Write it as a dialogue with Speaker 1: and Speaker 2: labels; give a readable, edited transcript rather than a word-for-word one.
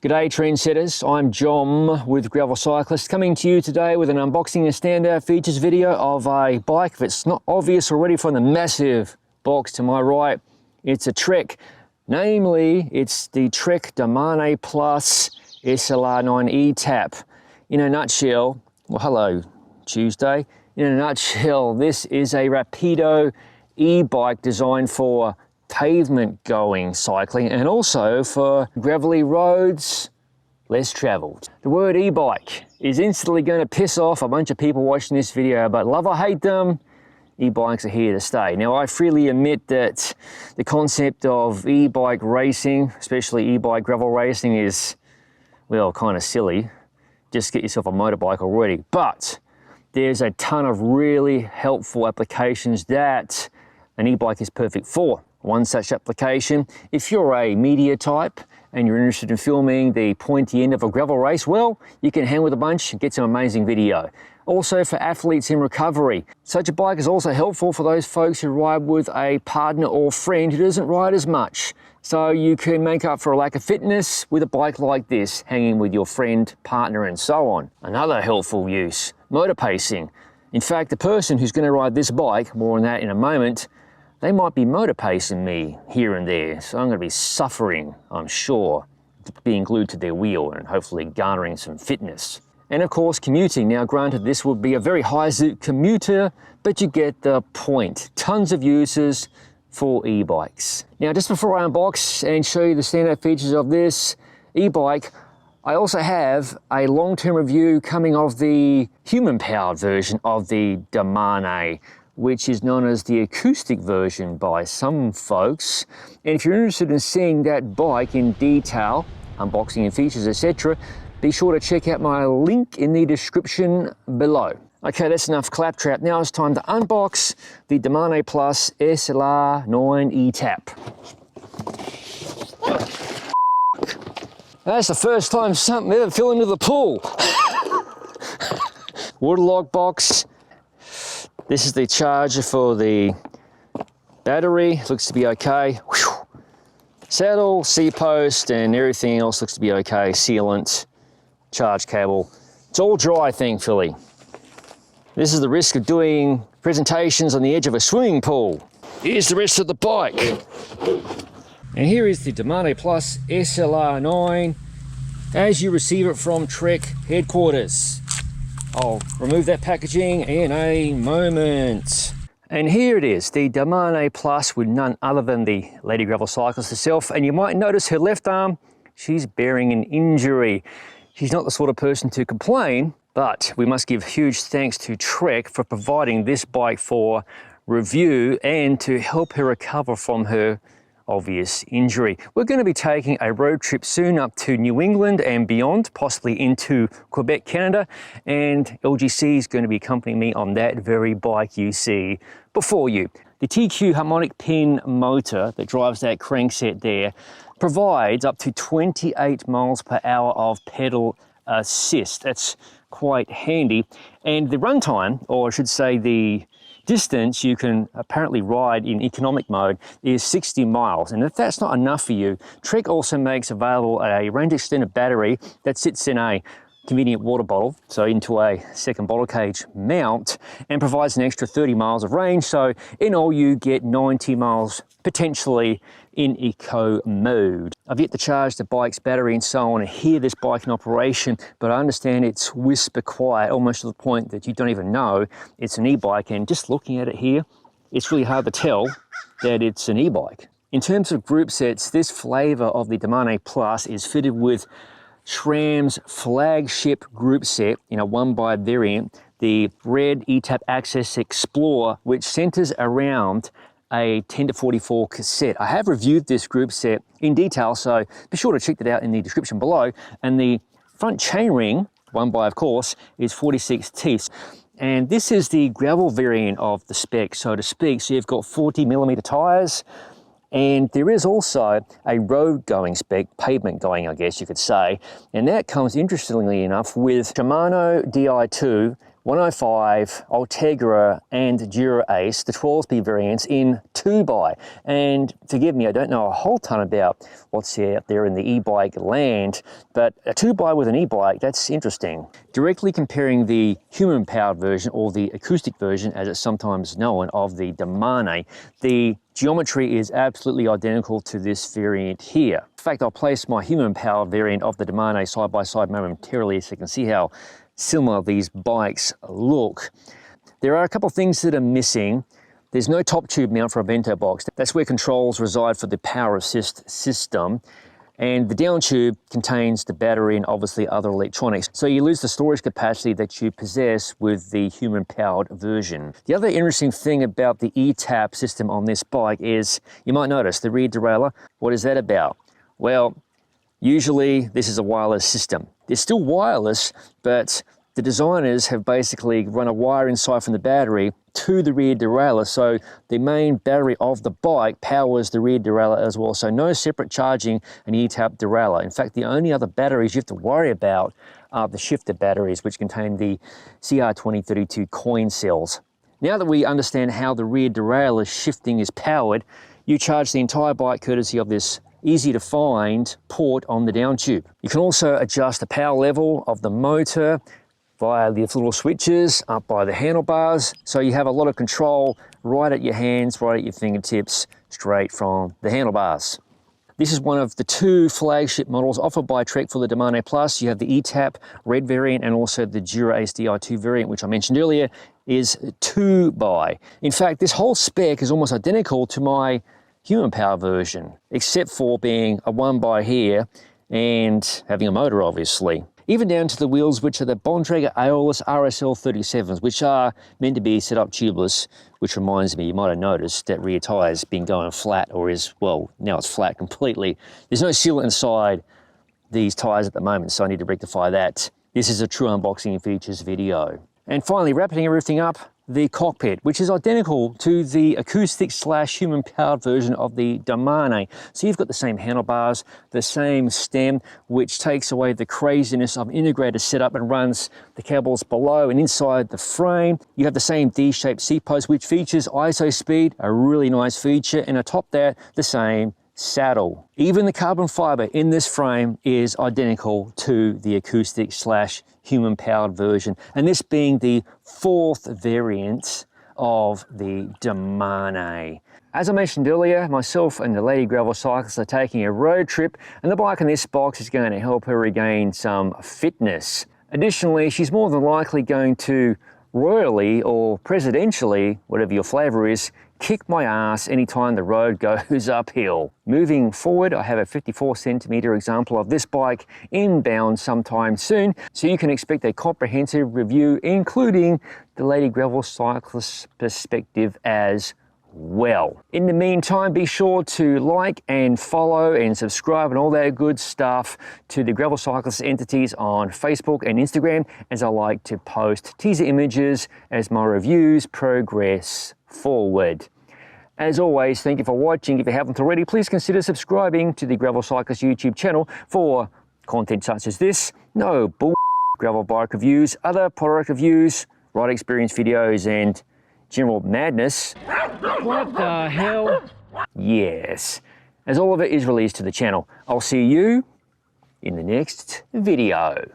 Speaker 1: G'day trendsetters, I'm John with Gravel Cyclist, coming to you today with an unboxing and standout features video of a bike. If it's not obvious already from the massive box to my right, it's a Trek. Namely, it's the Trek Domane Plus SLR 9 eTap. In a nutshell, well hello Tuesday, in a nutshell this is a rapido e-bike designed for pavement going cycling and also for gravelly roads less traveled. The word e-bike is instantly going to piss off a bunch of people watching this video, but love or hate them, e-bikes are here to stay. Now I freely admit that the concept of e-bike racing, especially e-bike gravel racing, is, well, kind of silly. Just get yourself a motorbike already. But there's a ton of really helpful applications that an e-bike is perfect for. One such application, if you're a media type and you're interested in filming the pointy end of a gravel race, well, you can hang with a bunch and get some amazing video. Also for athletes in recovery. Such a bike is also helpful for those folks who ride with a partner or friend who doesn't ride as much. So you can make up for a lack of fitness with a bike like this, hanging with your friend, partner, and so on. Another helpful use, motor pacing. In fact, the person who's going to ride this bike, more on that in a moment, they might be motor pacing me here and there, so I'm going to be suffering, I'm sure, being glued to their wheel and hopefully garnering some fitness. And of course, commuting. Now granted, this would be a very high-zoot commuter, but you get the point. Tons of uses for e-bikes. Now just before I unbox and show you the standout features of this e-bike, I also have a long-term review coming of the human-powered version of the Domane, which is known as the Acoustic version by some folks. And if you're interested in seeing that bike in detail, unboxing and features, etc., be sure to check out my link in the description below. Okay, that's enough claptrap. Now it's time to unbox the Domane Plus SLR 9 eTap. That's the first time something ever fell into the pool. Waterlock box. This is the charger for the battery, looks to be okay. Whew. Saddle, C-post, and everything else looks to be okay. Sealant, charge cable. It's all dry, thankfully. This is the risk of doing presentations on the edge of a swimming pool. Here's the rest of the bike. And here is the Domane Plus SLR 9 as you receive it from Trek headquarters. I'll remove that packaging in a moment. And here it is, the Domane Plus with none other than the Lady Gravel Cyclist herself. And you might notice her left arm, she's bearing an injury. She's not the sort of person to complain, but we must give huge thanks to Trek for providing this bike for review and to help her recover from her obvious injury. We're going to be taking a road trip soon up to New England and beyond, possibly into Quebec, Canada, and LGC is going to be accompanying me on that very bike you see before you. The TQ harmonic pin motor that drives that crankset there provides up to 28 miles per hour of pedal assist. That's quite handy. And the runtime, or I should say the distance you can apparently ride in economic mode, is 60 miles. And if that's not enough for you, Trek also makes available a range extended battery that sits in a convenient water bottle, so into a second bottle cage mount, and provides an extra 30 miles of range. So in all you get 90 miles potentially in eco mode. I've yet to charge the bike's battery and so on and hear this bike in operation, but I understand it's whisper quiet, almost to the point that you don't even know it's an e-bike. And just looking at it here, it's really hard to tell that it's an e-bike. In terms of group sets, this flavor of the Domane Plus is fitted with SRAM's flagship group set in a 1x variant, the Red eTap AXS XPLR, which centers around a 10-44 cassette. I have reviewed this group set in detail, so be sure to check that out in the description below. And the front chainring, 1x of course, is 46 teeth. And this is the gravel variant of the spec, so to speak. So you've got 40mm tires, and there is also a road going spec, pavement going, I guess you could say. And that comes, interestingly enough, with Shimano Di2 105, Ultegra and Dura Ace, the 12-speed variants in 2x. And forgive me, I don't know a whole ton about what's out there in the e-bike land, but a 2x with an e-bike, that's interesting. Directly comparing the human-powered version, or the acoustic version as it's sometimes known, of the Domane, the geometry is absolutely identical to this variant here. In fact, I'll place my human-powered variant of the Domane side by side momentarily so you can see how similar these bikes look. There are a couple of things that are missing. There's no top tube mount for a bento box. That's where controls reside for the power assist system. And the down tube contains the battery and obviously other electronics. So you lose the storage capacity that you possess with the human-powered version. The other interesting thing about the eTap system on this bike is, you might notice, the rear derailleur. What is that about? Well, usually this is a wireless system. It's still wireless, but the designers have basically run a wire inside from the battery to the rear derailleur, so the main battery of the bike powers the rear derailleur as well, so no separate charging an eTap derailleur. In fact, the only other batteries you have to worry about are the shifter batteries, which contain the CR2032 coin cells. Now that we understand how the rear derailleur shifting is powered, you charge the entire bike courtesy of this easy to find port on the down tube. You can also adjust the power level of the motor via these little switches up by the handlebars, so you have a lot of control right at your hands, right at your fingertips, straight from the handlebars. This is one of the two flagship models offered by Trek for the Domane Plus. You have the eTap Red variant and also the Dura Ace Di2 variant, which I mentioned earlier, is 2x. In fact, this whole spec is almost identical to my human power version, except for being a 1x here and having a motor, obviously. Even down to the wheels, which are the Bontrager Aorus RSL 37s, which are meant to be set up tubeless, which reminds me, you might have noticed that rear tyre's been going flat, or is, well, now it's flat completely. There's no sealant inside these tires at the moment, so I need to rectify that. This is a true unboxing and features video. And finally, wrapping everything up, the cockpit, which is identical to the acoustic / human powered version of the Domane. So you've got the same handlebars, the same stem, which takes away the craziness of integrated setup and runs the cables below and inside the frame. You have the same D-shaped seat post, which features ISO speed, a really nice feature, and atop that, the same saddle. Even the carbon fiber in this frame is identical to the acoustic / human powered version, and this being the 4th variant of the Domane. As I mentioned earlier, myself and the Lady Gravel Cyclist are taking a road trip, and the bike in this box is going to help her regain some fitness. Additionally, she's more than likely going to royally or presidentially, whatever your flavor is, kick my ass anytime the road goes uphill. Moving forward, I have a 54cm example of this bike inbound sometime soon, so you can expect a comprehensive review, including the Lady Gravel Cyclist perspective as well. In the meantime, be sure to like and follow and subscribe and all that good stuff to the Gravel Cyclist entities on Facebook and Instagram, as I like to post teaser images as my reviews progress forward. As always, thank you for watching. If you haven't already, please consider subscribing to the Gravel Cyclist YouTube channel for content such as this, no bull gravel bike reviews, other product reviews, ride experience videos, and general madness. What the hell? Yes, as all of it is released to the channel. I'll see you in the next video.